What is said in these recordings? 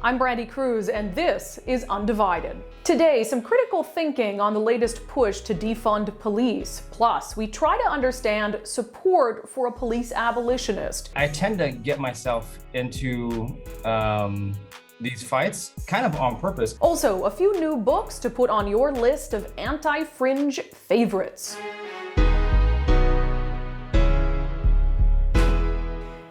I'm Brandi Cruz, and this is Undivided. Today, some critical thinking on the latest push to defund police. Plus, we try to understand support for a police abolitionist. I tend to get myself into these fights kind of on purpose. Also, a few new books to put on your list of anti-fringe favorites.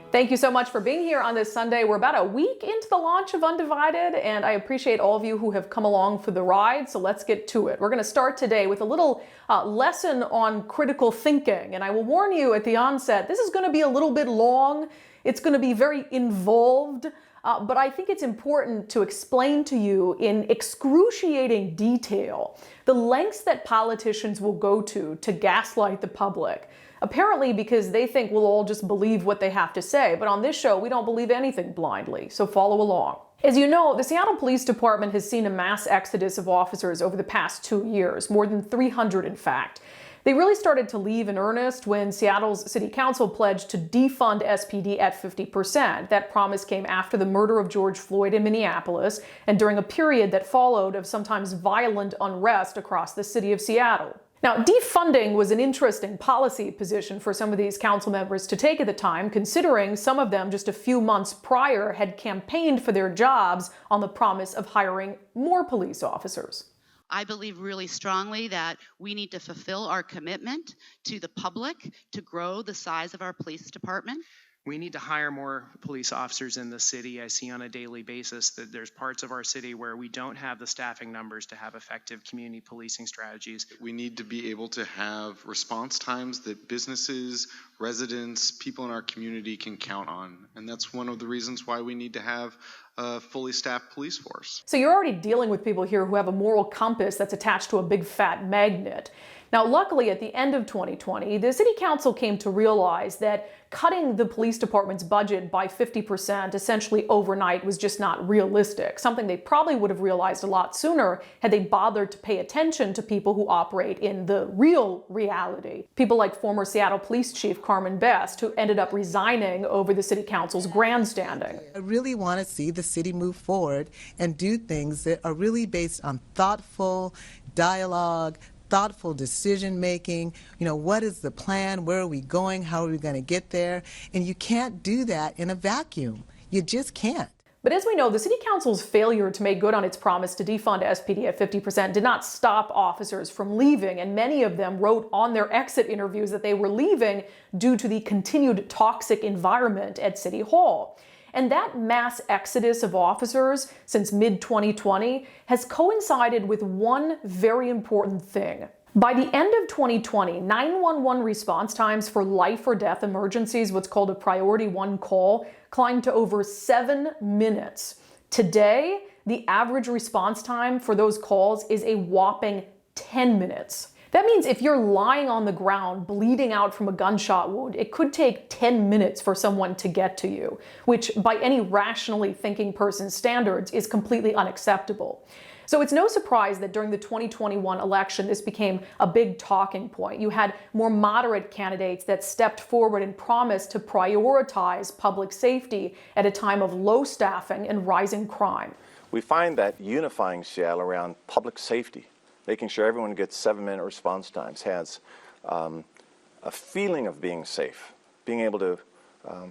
Thank you so much for being here on this Sunday. We're about a week into the launch of Undivided, and I appreciate all of you who have come along for the ride, so let's get to it. We're going to start today with a little lesson on critical thinking, and I will warn you at the onset, this is going to be a little bit long. It's going to be very involved, but I think it's important to explain to you in excruciating detail the lengths that politicians will go to gaslight the public. Apparently because they think we'll all just believe what they have to say. But on this show, we don't believe anything blindly, so follow along. As you know, the Seattle Police Department has seen a mass exodus of officers over the past 2 years, more than 300 in fact. They really started to leave in earnest when Seattle's City Council pledged to defund SPD at 50%. That promise came after the murder of George Floyd in Minneapolis and during a period that followed of sometimes violent unrest across the city of Seattle. Now, defunding was an interesting policy position for some of these council members to take at the time, considering some of them just a few months prior had campaigned for their jobs on the promise of hiring more police officers. I believe really strongly that we need to fulfill our commitment to the public to grow the size of our police department. We need to hire more police officers in the city. I see on a daily basis that there's parts of our city where we don't have the staffing numbers to have effective community policing strategies. We need to be able to have response times that businesses, residents, people in our community can count on. And that's one of the reasons why we need to have a fully staffed police force. So you're already dealing with people here who have a moral compass that's attached to a big fat magnet. Now, luckily, at the end of 2020, the City Council came to realize that cutting the police department's budget by 50% essentially overnight was just not realistic, something they probably would have realized a lot sooner had they bothered to pay attention to people who operate in the real reality. People like former Seattle Police Chief Carmen Best, who ended up resigning over the City Council's grandstanding. I really want to see the city move forward and do things that are really based on thoughtful dialogue, thoughtful decision making. You know, what is the plan? Where are we going? How are we going to get there? And you can't do that in a vacuum. You just can't. But as we know, the City Council's failure to make good on its promise to defund SPD at 50% did not stop officers from leaving, and many of them wrote on their exit interviews that they were leaving due to the continued toxic environment at City Hall. And that mass exodus of officers since mid-2020 has coincided with one very important thing. By the end of 2020, 911 response times for life or death emergencies, what's called a priority 1 call, climbed to over 7 minutes. Today, the average response time for those calls is a whopping 10 minutes. That means if you're lying on the ground bleeding out from a gunshot wound, it could take 10 minutes for someone to get to you, which by any rationally thinking person's standards is completely unacceptable. So it's no surprise that during the 2021 election, this became a big talking point. You had more moderate candidates that stepped forward and promised to prioritize public safety at a time of low staffing and rising crime. We find that unifying Seattle around public safety, making sure everyone gets 7-minute response times, has a feeling of being safe, being able to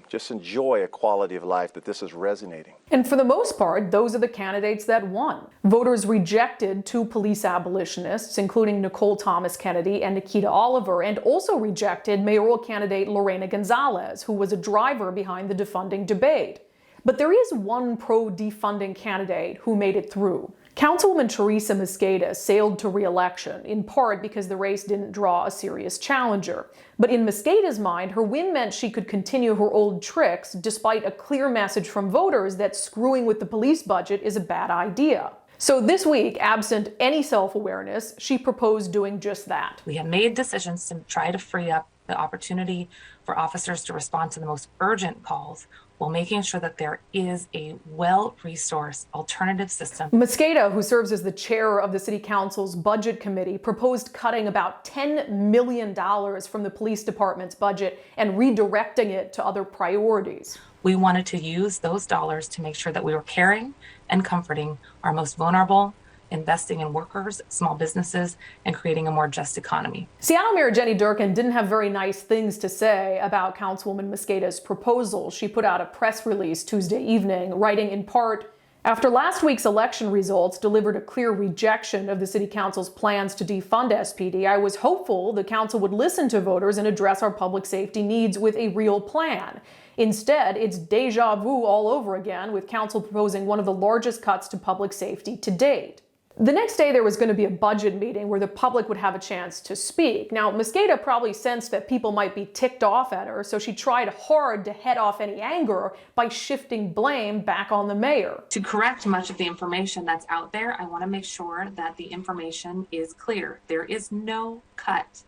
just enjoy a quality of life, that this is resonating. And for the most part, those are the candidates that won. Voters rejected 2 police abolitionists, including Nicole Thomas Kennedy and Nikita Oliver, and also rejected mayoral candidate Lorena Gonzalez, who was a driver behind the defunding debate. But there is one pro-defunding candidate who made it through. Councilwoman Teresa Mosqueda sailed to re-election, in part because the race didn't draw a serious challenger. But in Mosqueda's mind, her win meant she could continue her old tricks despite a clear message from voters that screwing with the police budget is a bad idea. So this week, absent any self-awareness, she proposed doing just that. We have made decisions to try to free up the opportunity for officers to respond to the most urgent calls while making sure that there is a well-resourced alternative system. Mosqueda, who serves as the chair of the City Council's Budget Committee, proposed cutting about $10 million from the police department's budget and redirecting it to other priorities. We wanted to use those dollars to make sure that we were caring, and comforting our most vulnerable, investing in workers, small businesses, and creating a more just economy. Seattle Mayor Jenny Durkan didn't have very nice things to say about Councilwoman Mosqueda's proposal. She put out a press release Tuesday evening, writing in part, "After last week's election results delivered a clear rejection of the City Council's plans to defund SPD, I was hopeful the Council would listen to voters and address our public safety needs with a real plan. Instead, it's deja vu all over again, with Council proposing one of the largest cuts to public safety to date." The next day, there was going to be a budget meeting where the public would have a chance to speak. Now, Mosqueda probably sensed that people might be ticked off at her, so she tried hard to head off any anger by shifting blame back on the mayor. To correct much of the information that's out there, I want to make sure that the information is clear. There is no cut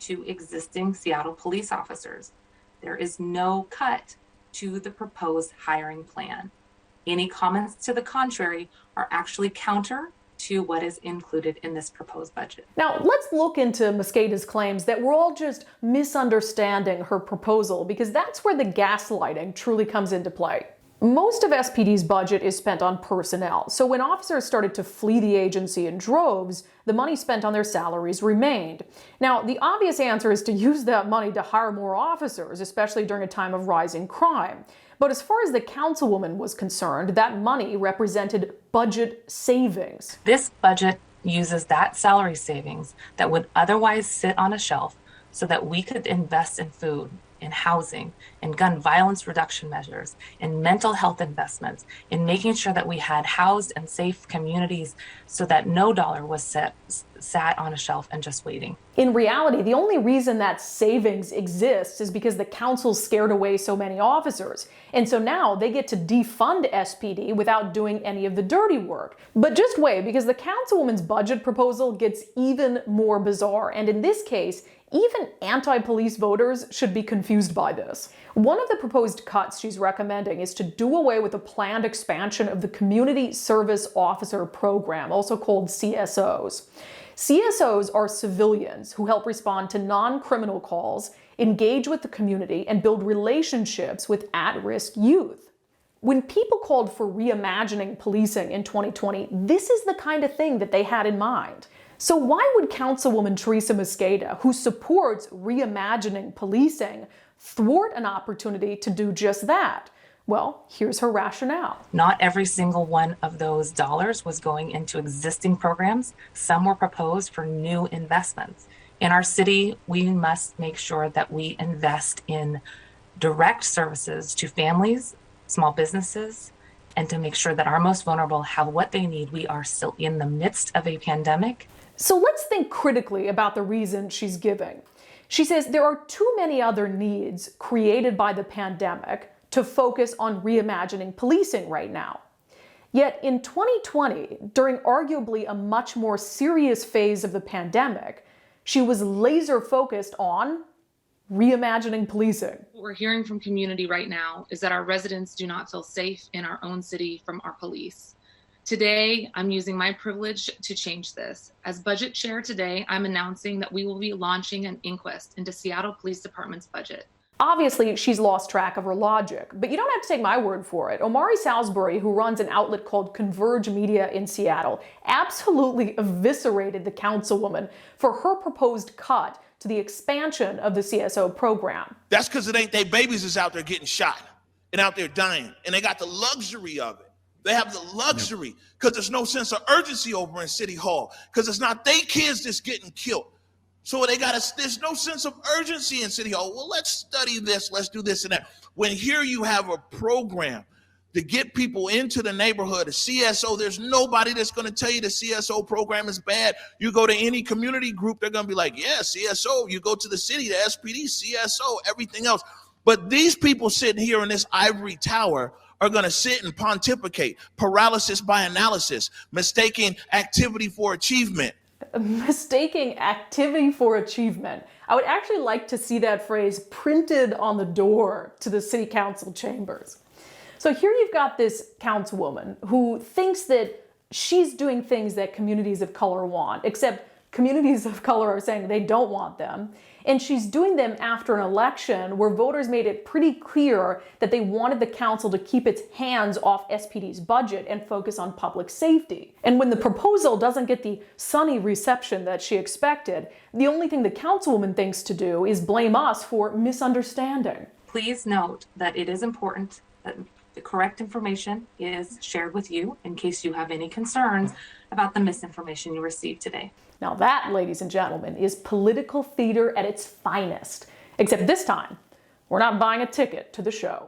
to existing Seattle police officers. There is no cut to the proposed hiring plan. Any comments to the contrary are actually counter to what is included in this proposed budget. Now, let's look into Mosqueda's claims that we're all just misunderstanding her proposal, because that's where the gaslighting truly comes into play. Most of SPD's budget is spent on personnel, so when officers started to flee the agency in droves, the money spent on their salaries remained. Now, the obvious answer is to use that money to hire more officers, especially during a time of rising crime. But as far as the councilwoman was concerned, that money represented budget savings. This budget uses that salary savings that would otherwise sit on a shelf so that we could invest in food, in housing, in gun violence reduction measures, in mental health investments, in making sure that we had housed and safe communities so that no dollar was sat on a shelf and just waiting. In reality, the only reason that savings exists is because the council scared away so many officers. And so now they get to defund SPD without doing any of the dirty work. But just wait, because the councilwoman's budget proposal gets even more bizarre. And in this case, even anti-police voters should be confused by this. One of the proposed cuts she's recommending is to do away with the planned expansion of the Community Service Officer Program, also called CSOs. CSOs are civilians who help respond to non-criminal calls, engage with the community, and build relationships with at-risk youth. When people called for reimagining policing in 2020, this is the kind of thing that they had in mind. So why would Councilwoman Teresa Mosqueda, who supports reimagining policing, thwart an opportunity to do just that? Well, here's her rationale. Not every single one of those dollars was going into existing programs. Some were proposed for new investments. In our city, we must make sure that we invest in direct services to families, small businesses, and to make sure that our most vulnerable have what they need. We are still in the midst of a pandemic. So let's think critically about the reason she's giving. She says there are too many other needs created by the pandemic to focus on reimagining policing right now. Yet in 2020, during arguably a much more serious phase of the pandemic, she was laser focused on reimagining policing. What we're hearing from community right now is that our residents do not feel safe in our own city from our police. Today, I'm using my privilege to change this. As budget chair today, I'm announcing that we will be launching an inquest into Seattle Police Department's budget. Obviously, she's lost track of her logic, but you don't have to take my word for it. Omari Salisbury, who runs an outlet called Converge Media in Seattle, absolutely eviscerated the councilwoman for her proposed cut to the expansion of the CSO program. That's because it ain't they babies is out there getting shot and out there dying, and they got the luxury of it. They have the luxury because there's no sense of urgency over in City Hall because it's not they kids that's getting killed. So there's no sense of urgency in City Hall. Well, let's study this, let's do this and that. When here you have a program to get people into the neighborhood, a CSO, there's nobody that's going to tell you the CSO program is bad. You go to any community group, they're going to be like, yeah, CSO. You go to the city, the SPD, CSO, everything else. But these people sitting here in this ivory tower are going to sit and pontificate, paralysis by analysis, mistaking activity for achievement. Mistaking activity for achievement. I would actually like to see that phrase printed on the door to the city council chambers. So here you've got this councilwoman who thinks that she's doing things that communities of color want, except communities of color are saying they don't want them. And she's doing them after an election where voters made it pretty clear that they wanted the council to keep its hands off SPD's budget and focus on public safety. And when the proposal doesn't get the sunny reception that she expected, the only thing the councilwoman thinks to do is blame us for misunderstanding. Please note that it is important that the correct information is shared with you in case you have any concerns about the misinformation you received today. Now that, ladies and gentlemen, is political theater at its finest. Except this time, we're not buying a ticket to the show.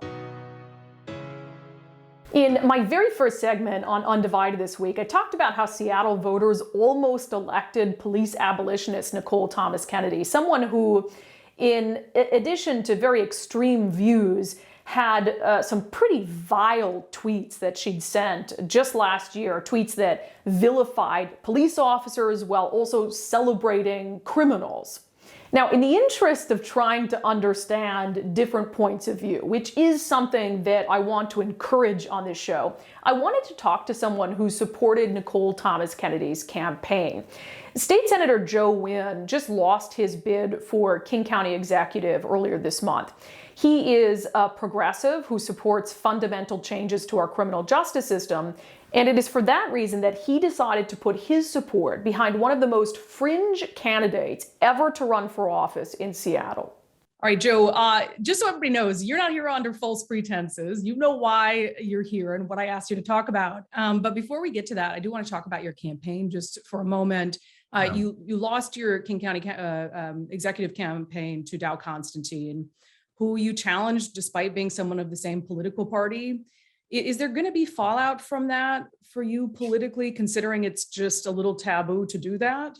In my very first segment on Undivided this week, I talked about how Seattle voters almost elected police abolitionist Nicole Thomas Kennedy, someone who, in addition to very extreme views, had some pretty vile tweets that she'd sent just last year, tweets that vilified police officers while also celebrating criminals. Now, in the interest of trying to understand different points of view, which is something that I want to encourage on this show, I wanted to talk to someone who supported Nicole Thomas Kennedy's campaign. State Senator Joe Nguyen just lost his bid for King County Executive earlier this month. He is a progressive who supports fundamental changes to our criminal justice system, and it is for that reason that he decided to put his support behind one of the most fringe candidates ever to run for office in Seattle. All right, Joe, just so everybody knows, you're not here under false pretenses. You know why you're here and what I asked you to talk about. But before we get to that, I do want to talk about your campaign just for a moment. You lost your King County executive campaign to Dow Constantine, who you challenged despite being someone of the same political party. Is there going to be fallout from that for you politically, considering it's just a little taboo to do that?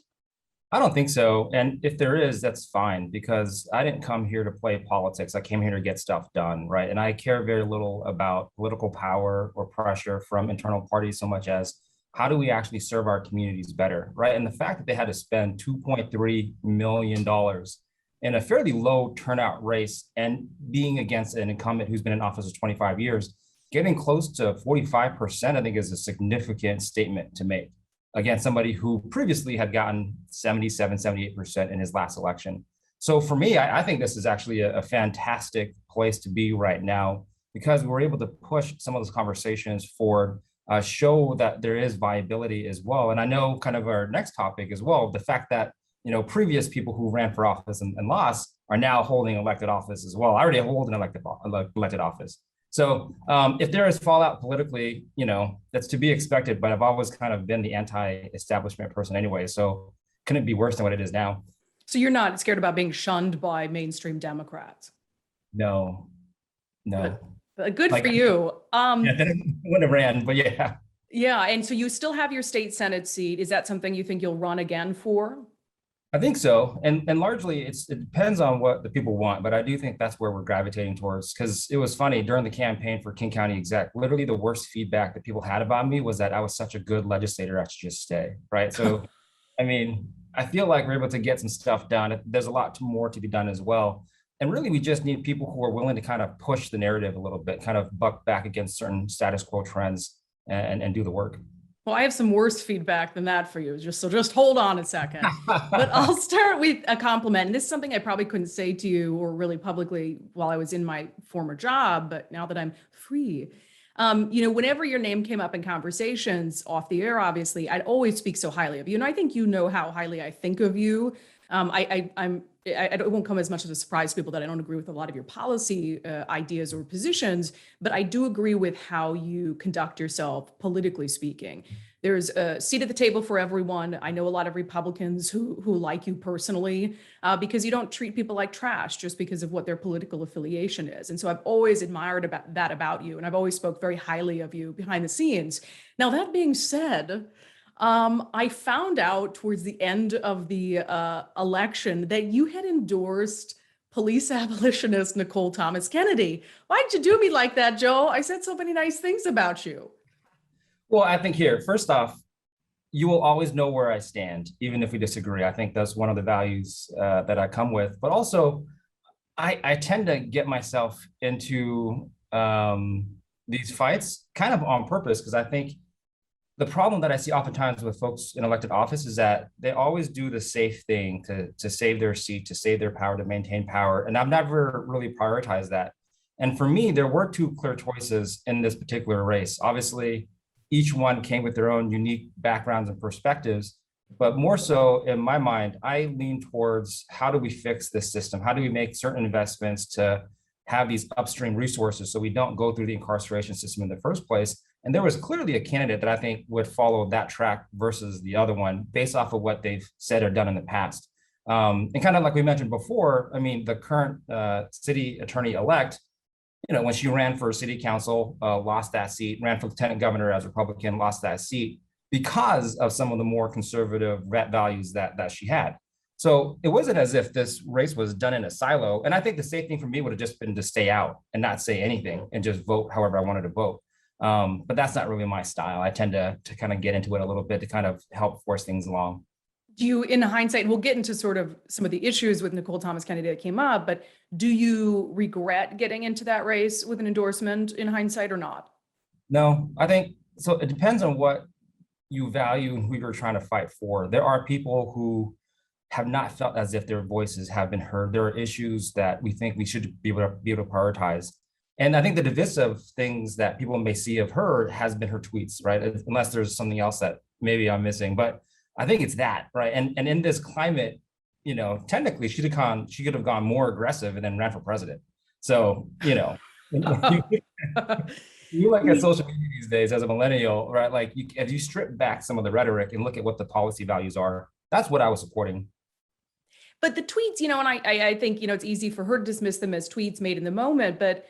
I don't think so. And if there is, that's fine, because I didn't come here to play politics. I came here to get stuff done, right? And I care very little about political power or pressure from internal parties so much as how do we actually serve our communities better, right? And the fact that they had to spend $2.3 million in a fairly low turnout race and being against an incumbent who's been in office for 25 years, getting close to 45%, I think is a significant statement to make against somebody who previously had gotten 77, 78% in his last election. So for me, I think this is actually a fantastic place to be right now, because we're able to push some of those conversations forward, show that there is viability as well. And I know kind of our next topic as well, the fact that previous people who ran for office and lost are now holding elected office as well. I already hold an elected office. So if there is fallout politically, that's to be expected, but I've always kind of been the anti-establishment person anyway. So couldn't be worse than what it is now. So you're not scared about being shunned by mainstream Democrats? No. But good for you. Yeah, then I wouldn't have ran, but yeah. Yeah, and so you still have your state Senate seat. Is that something you think you'll run again for? I think so. And largely it depends on what the people want, but I do think that's where we're gravitating towards, because it was funny during the campaign for King County exec, literally the worst feedback that people had about me was that I was such a good legislator, I should just stay, right? So, I mean, I feel like we're able to get some stuff done. There's a lot more to be done as well. And really, we just need people who are willing to kind of push the narrative a little bit, kind of buck back against certain status quo trends and do the work. Well, I have some worse feedback than that for you. Just hold on a second. But I'll start with a compliment. And this is something I probably couldn't say to you or really publicly while I was in my former job, but now that I'm free, whenever your name came up in conversations off the air, obviously, I'd always speak so highly of you. And I think you know how highly I think of you. It won't come as much as a surprise to people that I don't agree with a lot of your policy ideas or positions, but I do agree with how you conduct yourself, politically speaking. There's a seat at the table for everyone. I know a lot of Republicans who like you personally because you don't treat people like trash just because of what their political affiliation is. And so I've always admired about you, and I've always spoke very highly of you behind the scenes. Now, that being said, I found out towards the end of the election that you had endorsed police abolitionist Nicole Thomas Kennedy. Why'd you do me like that, Joe? I said so many nice things about you. Well, I think first off, you will always know where I stand, even if we disagree. I think that's one of the values that I come with. But also, I tend to get myself into these fights kind of on purpose, because I think the problem that I see oftentimes with folks in elected office is that they always do the safe thing to save their seat, to save their power, to maintain power. And I've never really prioritized that. And for me, there were two clear choices in this particular race. Obviously, each one came with their own unique backgrounds and perspectives. But more so in my mind, I lean towards how do we fix this system? How do we make certain investments to have these upstream resources so we don't go through the incarceration system in the first place? And there was clearly a candidate that I think would follow that track versus the other one based off of what they've said or done in the past. And kind of like we mentioned before, I mean, the current city attorney-elect, you know, when she ran for city council, lost that seat, ran for lieutenant governor as Republican, lost that seat because of some of the more conservative values that she had. So it wasn't as if this race was done in a silo. And I think the safe thing for me would have just been to stay out and not say anything and just vote however I wanted to vote. But that's not really my style. I tend to kind of get into it a little bit to kind of help force things along. Do you, in hindsight, we'll get into sort of some of the issues with Nicole Thomas Kennedy that came up, but do you regret getting into that race with an endorsement in hindsight or not? No, I think, so it depends on what you value and who you're trying to fight for. There are people who have not felt as if their voices have been heard. There are issues that we think we should be able to prioritize. And I think the divisive things that people may see of her has been her tweets, right? Unless there's something else that maybe I'm missing, but I think it's that, right? And in this climate, you know, technically she could have gone more aggressive and then ran for president. So, you know, you look at social media these days as a millennial, right? Like as you strip back some of the rhetoric and look at what the policy values are, that's what I was supporting. But the tweets, you know, and I think, you know, it's easy for her to dismiss them as tweets made in the moment, but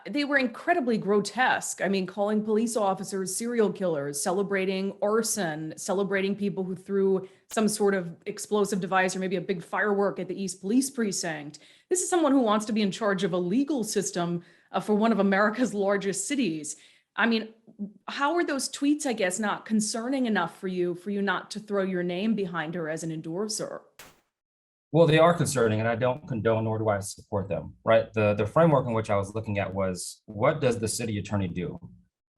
they were incredibly grotesque. I mean, calling police officers serial killers, celebrating arson, celebrating people who threw some sort of explosive device or maybe a big firework at the East Police Precinct. This is someone who wants to be in charge of a legal system for one of America's largest cities. I mean, how are those tweets, I guess, not concerning enough for you not to throw your name behind her as an endorser? Well, they are concerning, and I don't condone nor do I support them, right? The framework in which I was looking at was, what does the city attorney do?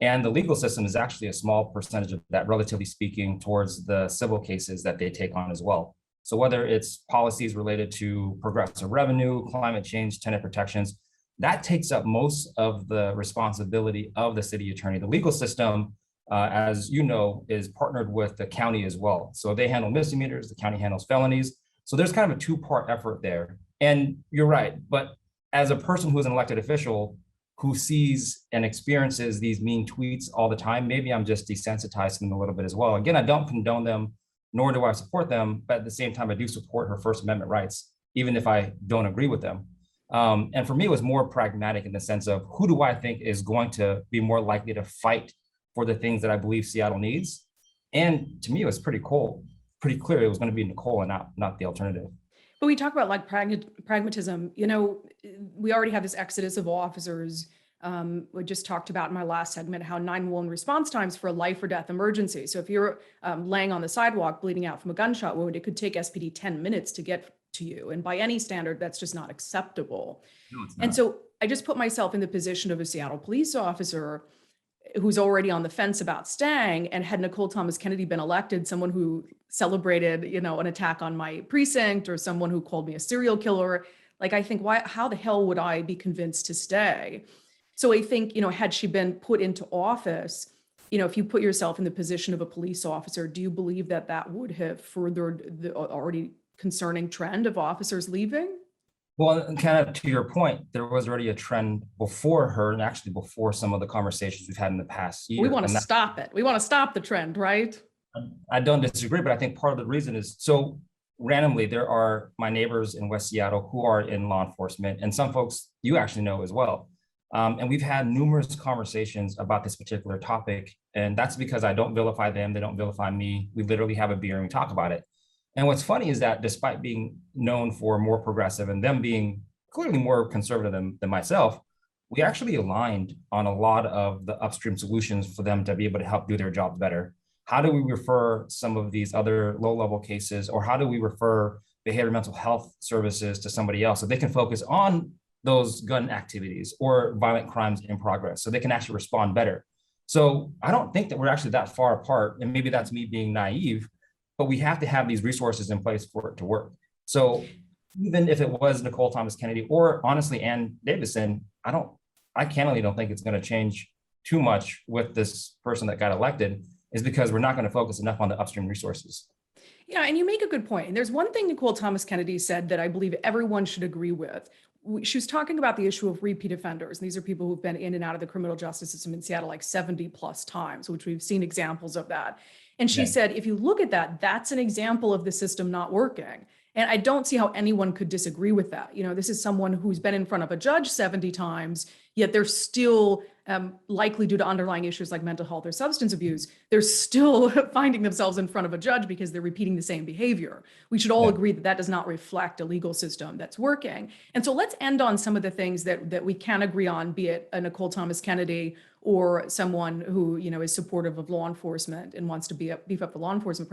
And the legal system is actually a small percentage of that, relatively speaking, towards the civil cases that they take on as well. So whether it's policies related to progressive revenue, climate change, tenant protections, that takes up most of the responsibility of the city attorney. The legal system, as you know, is partnered with the county as well. So they handle misdemeanors, the county handles felonies. So there's kind of a two-part effort there. And you're right, but as a person who's an elected official who sees and experiences these mean tweets all the time, maybe I'm just desensitized to them a little bit as well. Again, I don't condone them, nor do I support them, but at the same time, I do support her First Amendment rights, even if I don't agree with them. And for me, it was more pragmatic in the sense of who do I think is going to be more likely to fight for the things that I believe Seattle needs? And to me, it was pretty clear it was going to be Nicole and not the alternative. But we talk about like pragmatism, you know, we already have this exodus of officers. We just talked about in my last segment how 911 response times for a life or death emergency. So if you're laying on the sidewalk bleeding out from a gunshot wound, it could take SPD 10 minutes to get to you. And by any standard, that's just not acceptable. No, it's not. And so I just put myself in the position of a Seattle police officer who's already on the fence about staying. And had Nicole Thomas Kennedy been elected, someone who celebrated, you know, an attack on my precinct or someone who called me a serial killer, like, I think, how the hell would I be convinced to stay? So I think, you know, had she been put into office, you know, if you put yourself in the position of a police officer, do you believe that that would have furthered the already concerning trend of officers leaving? Well, and kind of to your point, there was already a trend before her and actually before some of the conversations we've had in the past year. We want to stop it. We want to stop the trend, right? I don't disagree, but I think part of the reason is, so randomly, there are my neighbors in West Seattle who are in law enforcement, and some folks you actually know as well. And we've had numerous conversations about this particular topic, and that's because I don't vilify them, they don't vilify me. We literally have a beer and we talk about it. And what's funny is that despite being known for more progressive and them being clearly more conservative than myself, we actually aligned on a lot of the upstream solutions for them to be able to help do their jobs better. How do we refer some of these other low-level cases, or how do we refer behavioral mental health services to somebody else so they can focus on those gun activities or violent crimes in progress so they can actually respond better? So I don't think that we're actually that far apart, and maybe that's me being naive, but we have to have these resources in place for it to work. So even if it was Nicole Thomas Kennedy or honestly Ann Davison, I candidly don't think it's going to change too much with this person that got elected, is because we're not going to focus enough on the upstream resources. Yeah, and you make a good point. And there's one thing Nicole Thomas Kennedy said that I believe everyone should agree with. She was talking about the issue of repeat offenders. And these are people who've been in and out of the criminal justice system in Seattle like 70 plus times, which we've seen examples of that. And she said, if you look at that, that's an example of the system not working. And I don't see how anyone could disagree with that. You know, this is someone who's been in front of a judge 70 times, yet they're still likely, due to underlying issues like mental health or substance abuse, they're still finding themselves in front of a judge because they're repeating the same behavior. We should all agree that that does not reflect a legal system that's working. And so let's end on some of the things that we can agree on, be it a Nicole Thomas Kennedy or someone who, you know, is supportive of law enforcement and wants to beef up the law enforcement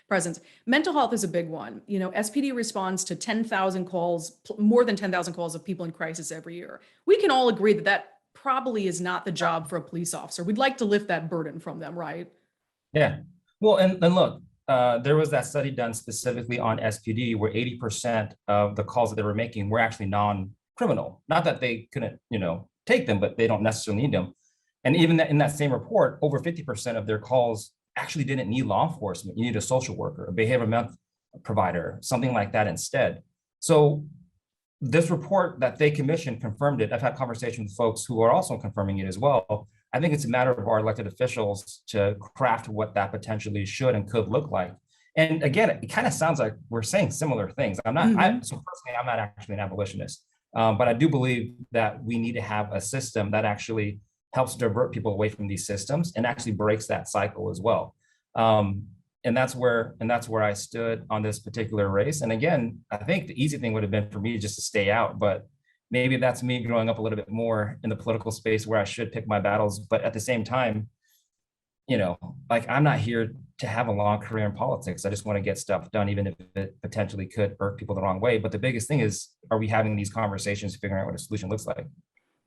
presence. Mental health is a big one. You know, SPD responds to 10,000 calls, more than 10,000 calls of people in crisis every year. We can all agree that that probably is not the job for a police officer. We'd like to lift that burden from them, right? Yeah. Well, and look, there was that study done specifically on SPD where 80% of the calls that they were making were actually non-criminal. Not that they couldn't, you know, take them, but they don't necessarily need them. And even in that same report, over 50% of their calls actually didn't need law enforcement. You need a social worker, a behavioral health provider, something like that instead. So this report that they commissioned confirmed it. I've had conversations with folks who are also confirming it as well. I think it's a matter of our elected officials to craft what that potentially should and could look like. And again, it kind of sounds like we're saying similar things. So personally, I'm not actually an abolitionist, but I do believe that we need to have a system that actually helps divert people away from these systems and actually breaks that cycle as well. And that's where I stood on this particular race. And again, I think the easy thing would have been for me just to stay out, but maybe that's me growing up a little bit more in the political space where I should pick my battles. But at the same time, you know, like, I'm not here to have a long career in politics. I just want to get stuff done, even if it potentially could irk people the wrong way. But the biggest thing is, are we having these conversations, figuring out what a solution looks like?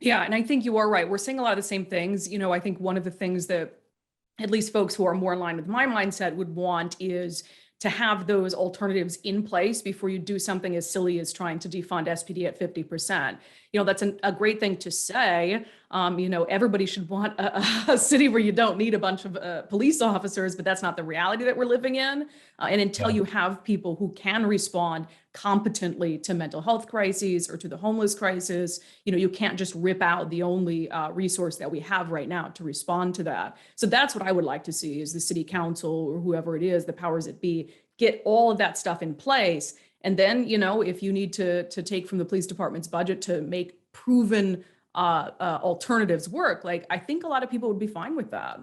Yeah, and I think you are right. We're seeing a lot of the same things. You know, I think one of the things that at least folks who are more in line with my mindset would want is to have those alternatives in place before you do something as silly as trying to defund SPD at 50%. You know, that's a great thing to say. You know, everybody should want a city where you don't need a bunch of police officers, but that's not the reality that we're living in. And until you have people who can respond competently to mental health crises or to the homeless crisis, you know, you can't just rip out the only resource that we have right now to respond to that. So that's what I would like to see, is the city council or whoever it is, the powers that be, get all of that stuff in place. And then, you know, if you need to take from the police department's budget to make proven alternatives work, like, I think a lot of people would be fine with that.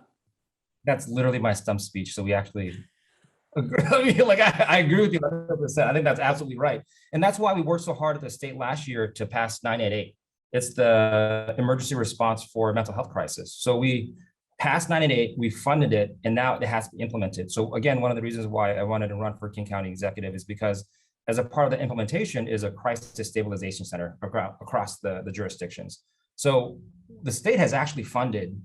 That's literally my stump speech. So we actually agree. I mean, like, I agree with you 100%. I think that's absolutely right. And that's why we worked so hard at the state last year to pass 988. It's the emergency response for mental health crisis. So we passed 988, we funded it, and now it has to be implemented. So again, one of the reasons why I wanted to run for King County Executive is because as a part of the implementation is a crisis stabilization center across the jurisdictions. So the state has actually funded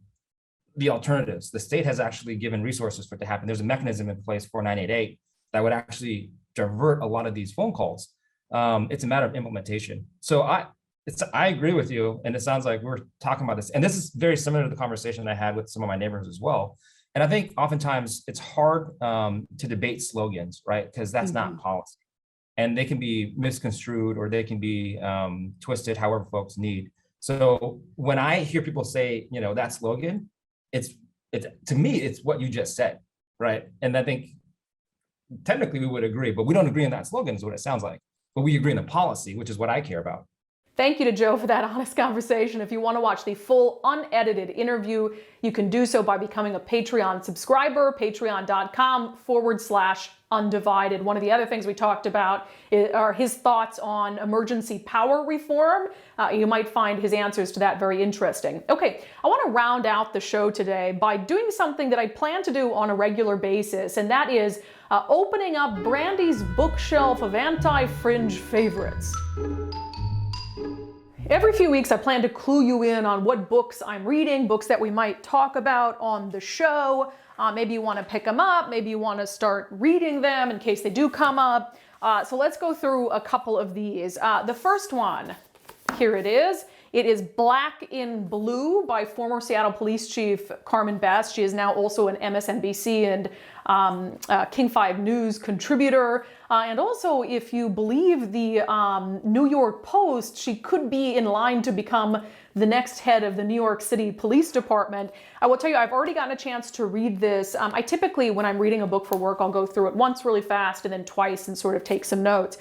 the alternatives. The state has actually given resources for it to happen. There's a mechanism in place for 988 that would actually divert a lot of these phone calls. It's a matter of implementation. So I agree with you, and it sounds like we're talking about this. And this is very similar to the conversation I had with some of my neighbors as well. And I think oftentimes it's hard to debate slogans, right? Because that's not policy. And they can be misconstrued or they can be twisted however folks need. So when I hear people say, you know, that slogan, it's to me, it's what you just said, right? And I think technically we would agree, but we don't agree on that slogan is what it sounds like. But we agree on the policy, which is what I care about. Thank you to Joe for that honest conversation. If you want to watch the full unedited interview, you can do so by becoming a Patreon subscriber, patreon.com/undivided. One of the other things we talked about are his thoughts on emergency power reform. You might find his answers to that very interesting. Okay, I want to round out the show today by doing something that I plan to do on a regular basis, and that is opening up Brandi's bookshelf of anti-fringe favorites. Every few weeks, I plan to clue you in on what books I'm reading, books that we might talk about on the show. Maybe you want to pick them up. Maybe you want to start reading them in case they do come up. So let's go through a couple of these. The first one, here it is. It is Black in Blue by former Seattle Police Chief Carmen Best. She is now also an MSNBC and King 5 News contributor. And also, if you believe the New York Post, she could be in line to become the next head of the New York City Police Department. I will tell you, I've already gotten a chance to read this. I typically, when I'm reading a book for work, I'll go through it once really fast and then twice and sort of take some notes.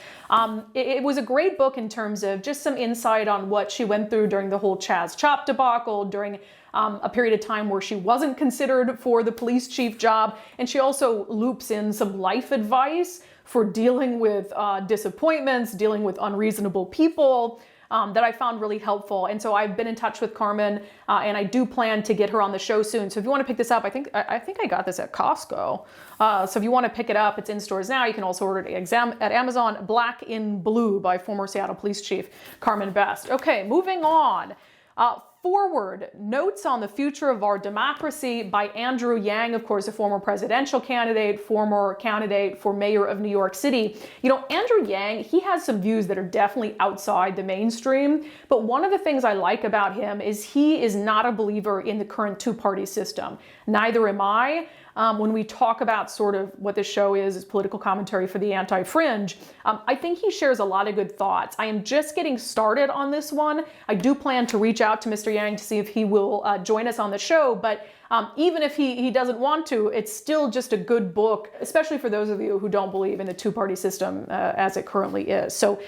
It was a great book in terms of just some insight on what she went through during the whole Chaz Chop debacle, during a period of time where she wasn't considered for the police chief job. And she also loops in some life advice for dealing with disappointments, dealing with unreasonable people, that I found really helpful. And so I've been in touch with Carmen, and I do plan to get her on the show soon. So if you want to pick this up, I think I got this at Costco. So if you want to pick it up, it's in stores now. You can also order it at Amazon. Black in Blue by former Seattle Police Chief Carmen Best. Okay, moving on. Forward, Notes on the Future of Our Democracy by Andrew Yang, of course, a former presidential candidate, former candidate for mayor of New York City. You know, Andrew Yang, he has some views that are definitely outside the mainstream, but one of the things I like about him is he is not a believer in the current two-party system. Neither am I. When we talk about sort of what this show is political commentary for the Anti-Fringe, I think he shares a lot of good thoughts. I am just getting started on this one. I do plan to reach out to Mr. Yang to see if he will join us on the show, but even if he doesn't want to, it's still just a good book, especially for those of you who don't believe in the two-party system as it currently is. So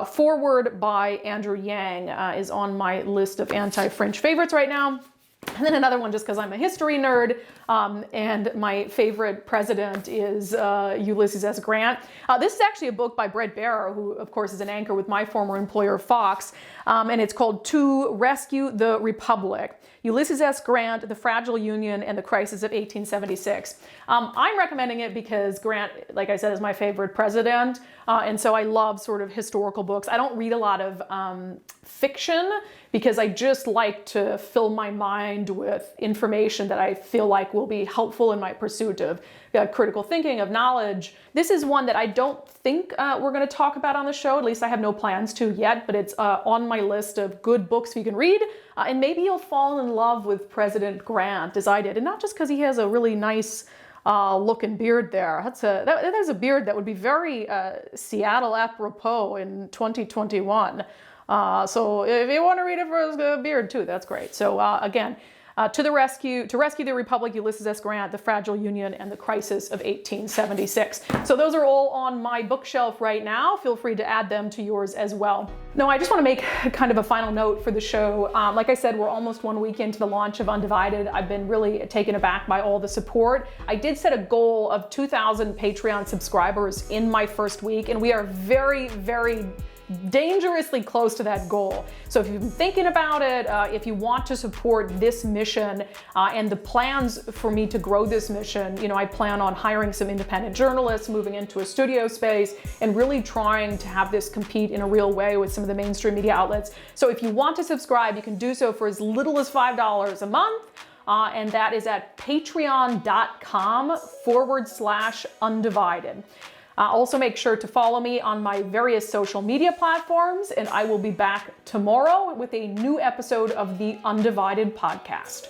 Forward by Andrew Yang is on my list of Anti-Fringe favorites right now. And then another one, just because I'm a history nerd, and my favorite president is Ulysses S. Grant. This is actually a book by Bret Baier, who, of course, is an anchor with my former employer, Fox, and it's called To Rescue the Republic. Ulysses S. Grant, The Fragile Union, and the Crisis of 1876. I'm recommending it because Grant, like I said, is my favorite president, and so I love sort of historical books. I don't read a lot of fiction because I just like to fill my mind with information that I feel like will be helpful in my pursuit of critical thinking, of knowledge. This is one that I don't think we're going to talk about on the show. At least I have no plans to yet, but it's on my list of good books you can read. And maybe you'll fall in love with President Grant as I did. And not just because he has a really nice looking beard there. That is a beard that would be very Seattle apropos in 2021. So if you want to read it for his beard too, that's great. So again, To Rescue the Republic, Ulysses S. Grant, The Fragile Union, and the Crisis of 1876. So those are all on my bookshelf right now. Feel free to add them to yours as well. Now, I just want to make kind of a final note for the show. Like I said, we're almost 1 week into the launch of Undivided. I've been really taken aback by all the support. I did set a goal of 2,000 Patreon subscribers in my first week, and we are very, very dangerously close to that goal. So if you've been thinking about it, if you want to support this mission and the plans for me to grow this mission, you know, I plan on hiring some independent journalists, moving into a studio space, and really trying to have this compete in a real way with some of the mainstream media outlets. So if you want to subscribe, you can do so for as little as $5 a month. And that is at patreon.com/undivided. Also make sure to follow me on my various social media platforms, and I will be back tomorrow with a new episode of the Undivided podcast.